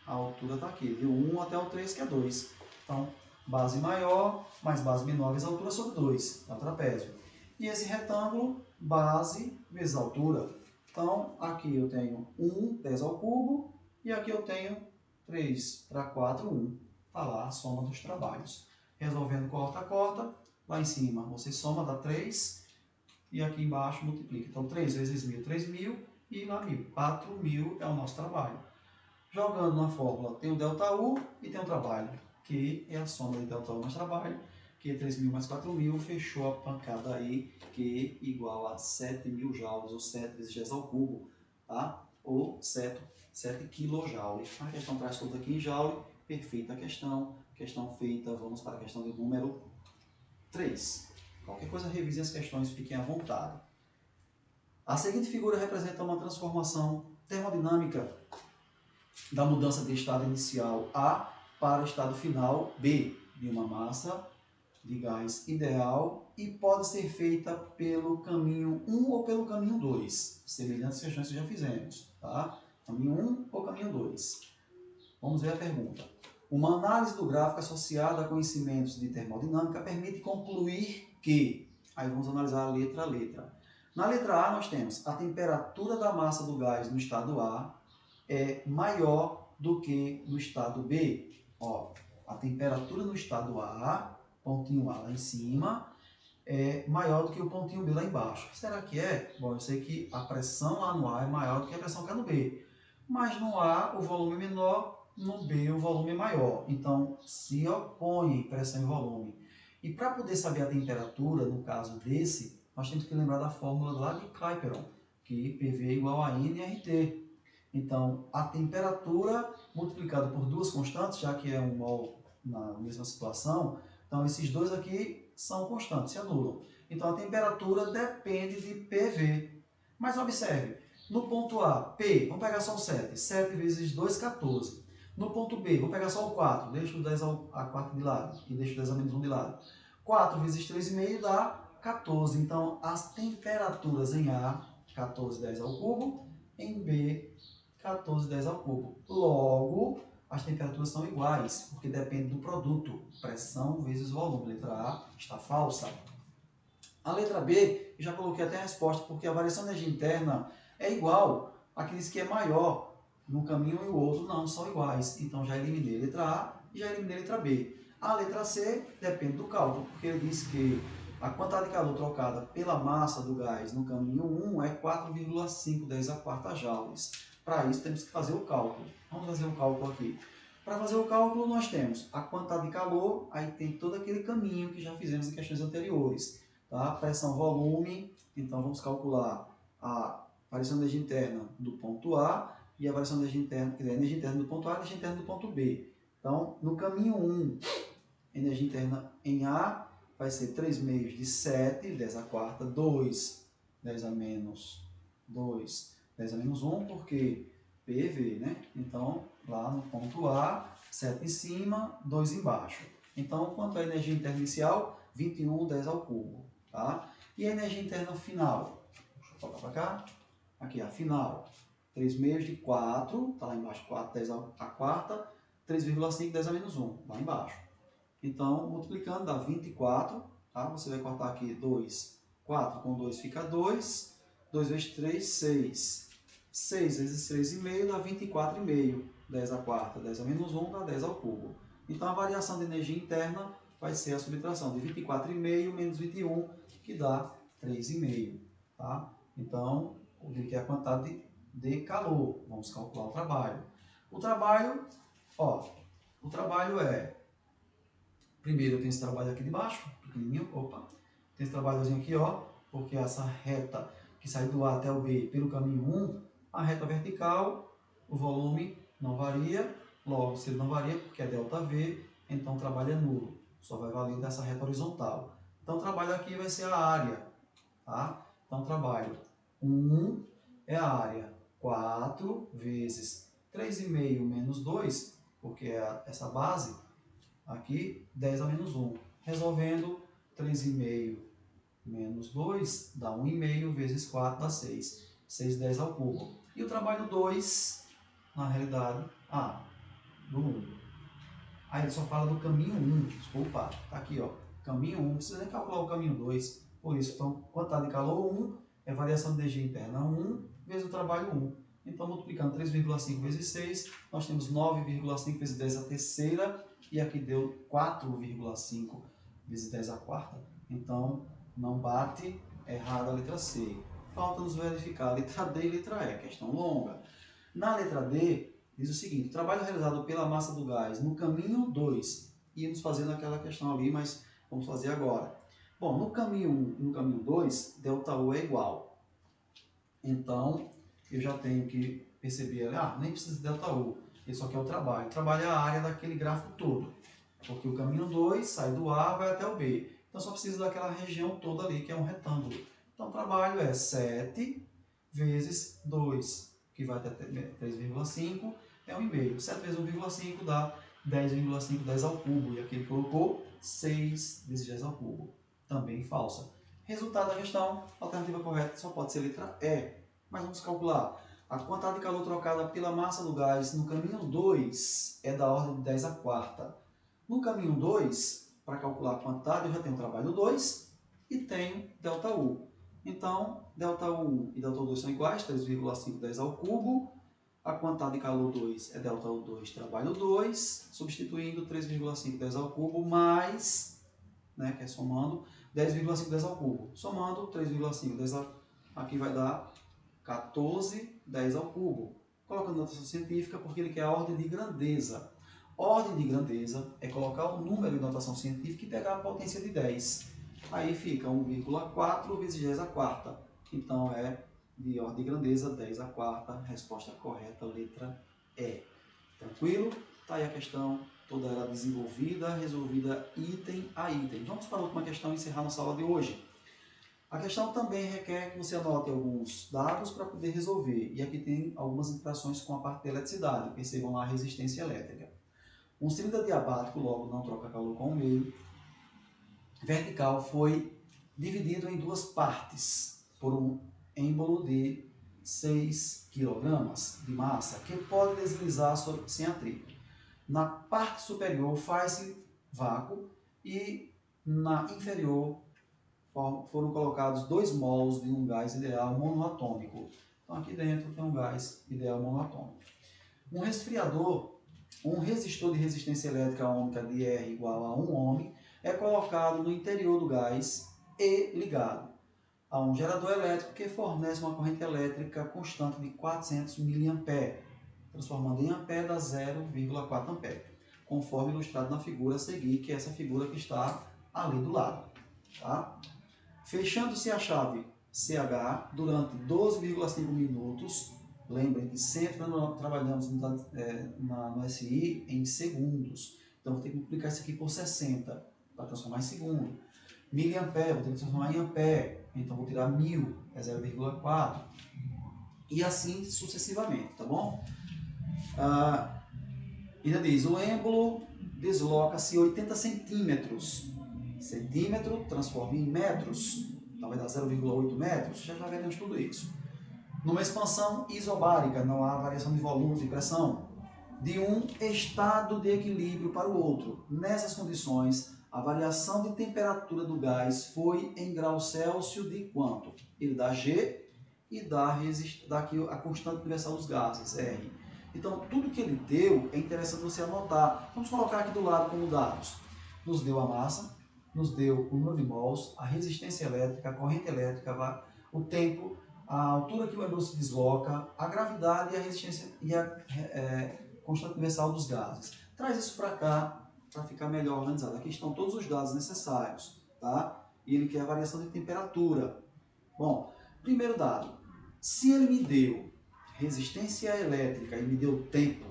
A altura está aqui, de 1 até o 3, que é 2. Então, base maior mais base menor vezes altura sobre 2, é o trapézio. E esse retângulo, base vezes altura. Então, aqui eu tenho 1, 10 ao cubo, e aqui eu tenho 3 para 4, 1. Está lá a soma dos trabalhos. Resolvendo corta a corta, lá em cima você soma, dá 3, e aqui embaixo multiplica. Então, 3 vezes 1000, 3000, e lá 1000. 4000 é o nosso trabalho. Jogando na fórmula, tem o ΔU e tem o trabalho, que é a soma de ΔU mais trabalho, que é 3.000 mais 4.000, fechou a pancada aí, que é igual a 7.000 joules, ou 7 vezes 10 ao cubo, tá? Ou 7 kJ. A questão traz tudo aqui em joule, perfeita a questão feita, vamos para a questão de número 3. Qualquer coisa, revise as questões, fiquem à vontade. A seguinte figura representa uma transformação termodinâmica da mudança de estado inicial A para o estado final B de uma massa de gás ideal e pode ser feita pelo caminho 1 ou pelo caminho 2, semelhantes questões que já fizemos, tá? Caminho 1 ou caminho 2. Vamos ver a pergunta. Uma análise do gráfico associada a conhecimentos de termodinâmica permite concluir que... Aí vamos analisar a letra. Na letra A nós temos a temperatura da massa do gás no estado A é maior do que no estado B. Ó, a temperatura no estado A, pontinho A lá em cima, é maior do que o pontinho B lá embaixo. Será que é? Bom, eu sei que a pressão lá no A é maior do que a pressão cá no B. Mas no A o volume é menor, no B o volume é maior. Então, se opõem pressão e volume. E para poder saber a temperatura, no caso desse, nós temos que lembrar da fórmula lá de Clapeyron, que PV é igual a nRT. Então, a temperatura multiplicada por duas constantes, já que é um mol na mesma situação, então esses dois aqui são constantes, se anulam. Então, a temperatura depende de PV. Mas observe, no ponto A, P, vamos pegar só o 7. 7 vezes 2, 14. No ponto B, vou pegar só o 4. Deixo o 10 a 4 de lado e deixo o 10 a menos 1 de lado. 4 vezes 3,5 dá 14. Então, as temperaturas em A, 14, 10 ao cubo, em B, 14, 10 ao cubo. Logo, as temperaturas são iguais, porque depende do produto. Pressão vezes volume. Letra A está falsa. A letra B, eu já coloquei até a resposta, porque a variação de energia interna é igual. Aqui diz que é maior. No caminho e o outro não, são iguais. Então já eliminei a letra A e já eliminei a letra B. A letra C depende do cálculo, porque ele diz que a quantidade de calor trocada pela massa do gás no caminho 1 é 4,5 10 a quarta joules. Para isso temos que fazer o cálculo. Vamos fazer o cálculo aqui. Para fazer o cálculo nós temos a quantidade de calor, aí tem todo aquele caminho que já fizemos em questões anteriores. Tá? Pressão, volume, então vamos calcular a variação de energia interna do ponto A e a variação de energia interna, quer dizer, a energia interna do ponto A e a energia interna do ponto B. Então, no caminho 1, energia interna em A vai ser 3 meios de 7, 10 a quarta, 2, 10 a menos 2, 10 a menos 1, porque PV, né? Então, lá no ponto A, 7 em cima, 2 embaixo. Então, quanto é a energia interna inicial? 21, 10 ao cubo. Tá? E a energia interna final? Deixa eu colocar para cá. Aqui, a final. 3 meios de 4, está lá embaixo, 4, 10 a quarta, 3,5, 10 a menos 1, lá embaixo. Então, multiplicando dá 24, tá? Você vai cortar aqui 2, 4 com 2 fica 2, 2 vezes 3, 6. 6 vezes 3,5 dá 24,5. 10 a quarta, 10 a menos 1 dá 10 ao cubo. Então, a variação de energia interna vai ser a subtração de 24,5 menos 21, que dá 3,5. Tá? Então, que é a quantidade de calor. Vamos calcular o trabalho. O trabalho é... Primeiro eu tenho esse trabalho aqui de baixo, pequenininho, opa. Tem esse trabalhozinho aqui, ó, porque essa reta que sai do A até o B pelo caminho 1, a reta vertical, o volume não varia, logo se ele não varia, porque é ΔV, então o trabalho é nulo, só vai valer dessa reta horizontal. Então o trabalho aqui vai ser a área, tá? Então o trabalho 1 é a área, 4 vezes 3,5 menos 2, porque é essa base, aqui 10 a menos 1. Resolvendo, 3,5 menos 2 dá 1,5 vezes 4 dá 6. 6, 10 ao cubo. E o trabalho 2, na realidade, do 1. Aí ele só fala do caminho 1, desculpa, tá aqui, ó, caminho 1, não precisa nem calcular o caminho 2. Por isso, então, quantidade de calor 1 é variação de energia interna 1 vezes o trabalho 1. Então, multiplicando 3,5 vezes 6, nós temos 9,5 vezes 10 a terceira, e aqui deu 4,5 vezes 10 a quarta. Então, não bate, errada a letra C. Falta nos verificar a letra D e a letra E, questão longa. Na letra D, diz o seguinte: trabalho realizado pela massa do gás no caminho 2. Íamos fazendo aquela questão ali, mas vamos fazer agora. Bom, no caminho 1 e no caminho 2, ΔU é igual. Então, eu já tenho que perceber, nem precisa de ΔU, isso aqui é o trabalho. O trabalho é a área daquele gráfico todo, porque o caminho 2 sai do A, vai até o B. Então, só precisa daquela região toda ali, que é um retângulo. Então, o trabalho é 7 vezes 2, que vai até 3,5, é 1,5. 7 vezes 1,5 dá 10,5, 10 ao cubo. E aqui ele colocou 6 vezes 10 ao cubo. Também falsa. Resultado da questão, a alternativa correta só pode ser a letra E. Mas vamos calcular. A quantidade de calor trocada pela massa do gás no caminho 2 é da ordem de 10 a quarta. No caminho 2, para calcular a quantidade, eu já tenho o trabalho 2 e tenho ΔU. Então, ΔU1 e ΔU2 são iguais, 3,5 10 ao cubo. A quantidade de calor 2 é ΔU2, trabalho 2, substituindo 3,5 10 ao cubo mais, que é somando, 10,5 10 ao cubo. Somando 3,5 10 aqui vai dar 14 10 ao cubo. Colocando notação científica porque ele quer a ordem de grandeza. Ordem de grandeza é colocar o número em notação científica e pegar a potência de 10. Aí fica 1,4 vezes 10 à quarta. Então é de ordem de grandeza 10 à quarta. Resposta correta, letra E. Tranquilo? Está aí a questão, toda ela desenvolvida, resolvida item a item. Vamos para a última questão e encerrar nossa aula de hoje. A questão também requer que você anote alguns dados para poder resolver. E aqui tem algumas interações com a parte da eletricidade. Percebam lá a resistência elétrica. Um cilindro adiabático, logo não troca calor com o meio, vertical foi dividido em duas partes por um êmbolo de 6 kg de massa, que pode deslizar sem atrito. Na parte superior faz-se vácuo e na inferior foram colocados 2 mols de um gás ideal monoatômico. Então aqui dentro tem um gás ideal monoatômico. Um resfriador, um resistor de resistência elétrica ômica de R igual a 1 ohm, é colocado no interior do gás e ligado a um gerador elétrico que fornece uma corrente elétrica constante de 400 mA, transformando em ampere a 0,4 ampere, conforme ilustrado na figura a seguir, que é essa figura que está ali do lado. Tá? Fechando-se a chave CH durante 12,5 minutos, lembrem que sempre nós trabalhamos no SI em segundos, então vou ter que multiplicar isso aqui por 60 para transformar em segundo. Miliampere, vou ter que transformar em ampere, então vou tirar 1000, é 0,4, e assim sucessivamente, tá bom? Ainda diz, o êmbolo desloca-se 80 centímetros. Centímetro transforma em metros, então vai dar 0,8 metros, já veremos tudo isso. Numa expansão isobárica, não há variação de volume e pressão, de um estado de equilíbrio para o outro. Nessas condições, a variação de temperatura do gás foi em graus Celsius de quanto? Ele dá G e dá aqui a constante universal dos gases, R. Então, tudo que ele deu é interessante você anotar. Vamos colocar aqui do lado como dados. Nos deu a massa, nos deu o número de mols, a resistência elétrica, a corrente elétrica, o tempo, a altura que o êmbolo se desloca, a gravidade e a resistência e a constante universal dos gases. Traz isso para cá para ficar melhor organizado. Aqui estão todos os dados necessários, tá? E ele quer a variação de temperatura. Bom, primeiro dado, se ele me deu resistência elétrica e me deu tempo,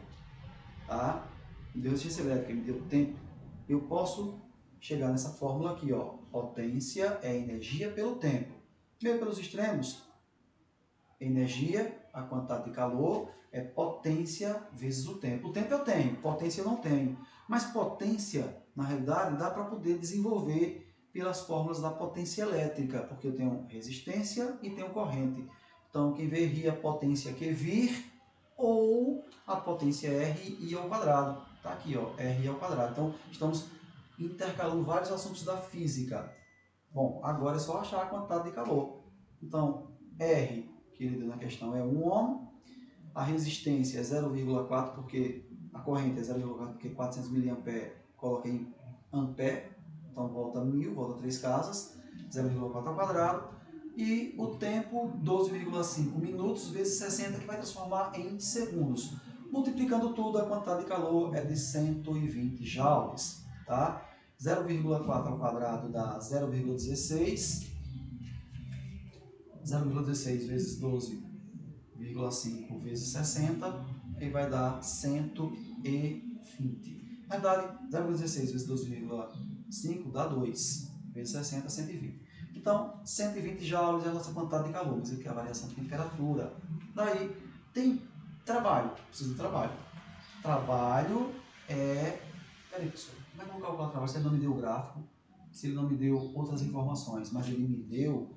tá? Me deu resistência elétrica e me deu tempo, eu posso chegar nessa fórmula aqui, ó. Potência é energia pelo tempo. Meio pelos extremos, energia, a quantidade de calor, é potência vezes o tempo. O tempo eu tenho, potência eu não tenho. Mas potência, na realidade, dá para poder desenvolver pelas fórmulas da potência elétrica, porque eu tenho resistência e tenho corrente. Então, quem vê ri a potência que vir, ou a potência R I ao quadrado. Está aqui, ó, R I ao quadrado. Então, estamos intercalando vários assuntos da física. Bom, agora é só achar a quantidade de calor. Então, R, que ele deu na questão, é 1 ohm. A resistência é 0,4, porque a corrente é 0,4, porque 400 mA, coloquei em ampere. Então, volta 1000, volta 3 casas, 0,4 ao quadrado. E o tempo, 12,5 minutos vezes 60, que vai transformar em segundos. Multiplicando tudo, a quantidade de calor é de 120 joules. Tá? 0,4 ao quadrado dá 0,16. 0,16 vezes 12,5 vezes 60, aí vai dar 120. Na verdade, 0,16 vezes 12,5 dá 2, vezes 60, 120. Então, 120 joules é a nossa quantidade de calor, mas aqui é a variação de temperatura. Daí, tem trabalho, precisa de trabalho. Trabalho é... Peraí, pessoal, como é que eu vou calcular o trabalho se ele não me deu o gráfico, se ele não me deu outras informações, mas ele me deu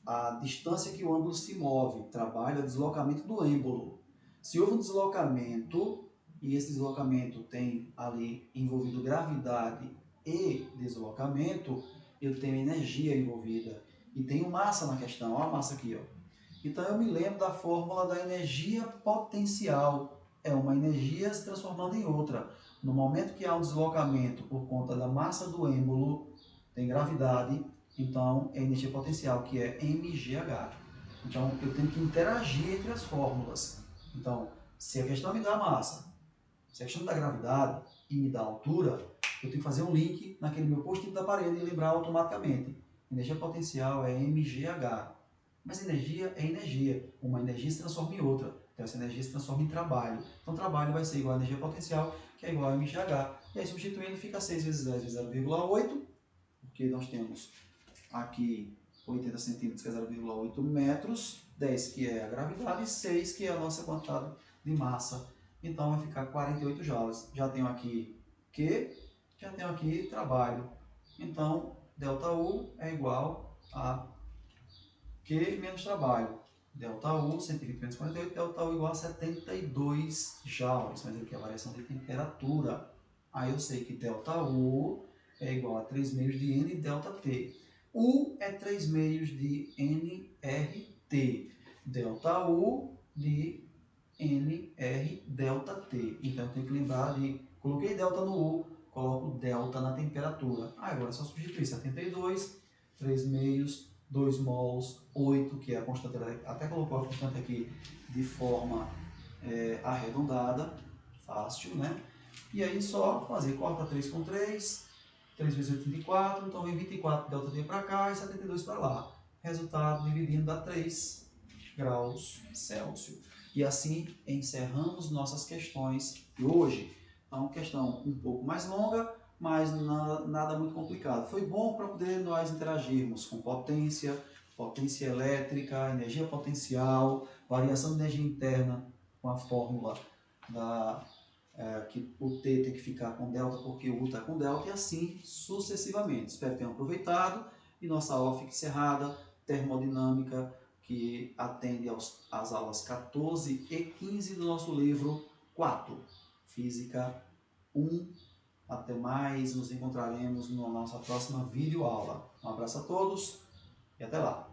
a distância que o êmbolo se move, trabalho é o deslocamento do êmbolo. Se houve um deslocamento, e esse deslocamento tem ali envolvido gravidade e deslocamento, eu tenho energia envolvida. E tenho massa na questão, olha a massa aqui, ó. Então eu me lembro da fórmula da energia potencial. É uma energia se transformando em outra. No momento que há um deslocamento por conta da massa do êmbolo, tem gravidade, Então, é energia potencial, que é mgh. Então, eu tenho que interagir entre as fórmulas. Então, se a questão me dá massa, se a questão me dá gravidade e me dá altura, eu tenho que fazer um link naquele meu post-it da parede e lembrar automaticamente. Energia potencial é mgh. Mas energia é energia. Uma energia se transforma em outra. Então, essa energia se transforma em trabalho. Então, trabalho vai ser igual a energia potencial, que é igual a mgh. E aí, substituindo, fica 6 vezes 10 vezes 0,8, porque nós temos aqui 80 centímetros, que é 0,8 metros, 10 que é a gravidade e 6 que é a nossa quantidade de massa. Então vai ficar 48 joules. Já tenho aqui Q, já tenho aqui trabalho. Então, ΔU é igual a Q menos trabalho. ΔU, 120 menos 48, ΔU igual a 72 joules. Mas aqui é a variação de temperatura. Aí eu sei que ΔU é igual a 3 meios de N ΔT. U é 3 meios de nRT. ΔU de nR ΔT. Então eu tenho que lembrar de... Coloquei delta no U, coloco delta na temperatura. Agora é só substituir 72, 3 meios, 2 mols, 8, que é a constante, até colocou a constante aqui de forma arredondada, fácil, né? E aí só fazer, corta 3 com 3, 3 vezes 8, 24, então vem 24 ΔT para cá e 72 para lá. Resultado dividindo dá 3 graus Celsius. E assim encerramos nossas questões de hoje. Então, questão um pouco mais longa, mas nada muito complicado. Foi bom para poder nós interagirmos com potência, potência elétrica, energia potencial, variação de energia interna com a fórmula que o T tem que ficar com delta porque o U está com delta e assim sucessivamente. Espero que tenham aproveitado e nossa aula fica encerrada. Termodinâmica, que atende às aulas 14 e 15 do nosso livro 4, Física 1. Até mais, nos encontraremos na nossa próxima videoaula. Um abraço a todos e até lá!